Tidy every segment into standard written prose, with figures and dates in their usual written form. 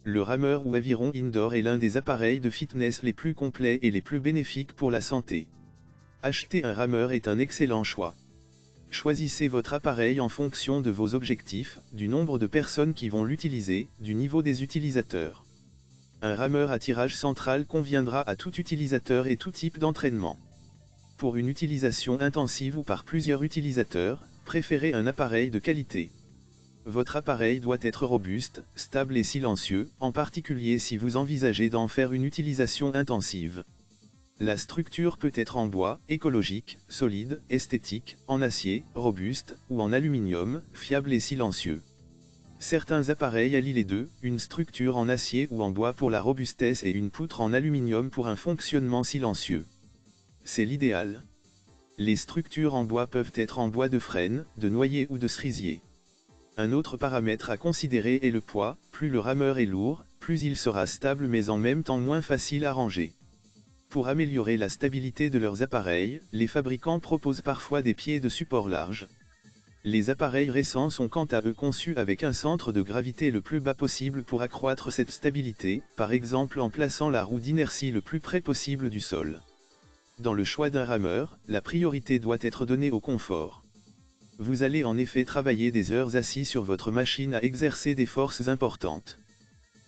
Le rameur ou aviron indoor est l'un des appareils de fitness les plus complets et les plus bénéfiques pour la santé. Acheter un rameur est un excellent choix. Choisissez votre appareil en fonction de vos objectifs, du nombre de personnes qui vont l'utiliser, du niveau des utilisateurs. Un rameur à tirage central conviendra à tout utilisateur et tout type d'entraînement. Pour une utilisation intensive ou par plusieurs utilisateurs, préférez un appareil de qualité. Votre appareil doit être robuste, stable et silencieux, en particulier si vous envisagez d'en faire une utilisation intensive. La structure peut être en bois, écologique, solide, esthétique, en acier, robuste, ou en aluminium, fiable et silencieux. Certains appareils allient les deux, une structure en acier ou en bois pour la robustesse et une poutre en aluminium pour un fonctionnement silencieux. C'est l'idéal. Les structures en bois peuvent être en bois de frêne, de noyer ou de cerisier. Un autre paramètre à considérer est le poids, plus le rameur est lourd, plus il sera stable mais en même temps moins facile à ranger. Pour améliorer la stabilité de leurs appareils, les fabricants proposent parfois des pieds de support large. Les appareils récents sont quant à eux conçus avec un centre de gravité le plus bas possible pour accroître cette stabilité, par exemple en plaçant la roue d'inertie le plus près possible du sol. Dans le choix d'un rameur, la priorité doit être donnée au confort. Vous allez en effet travailler des heures assis sur votre machine à exercer des forces importantes.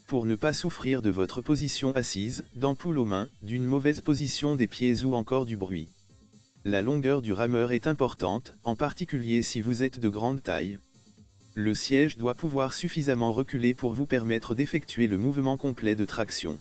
Pour ne pas souffrir de votre position assise, d'ampoules aux mains, d'une mauvaise position des pieds ou encore du bruit. La longueur du rameur est importante, en particulier si vous êtes de grande taille. Le siège doit pouvoir suffisamment reculer pour vous permettre d'effectuer le mouvement complet de traction.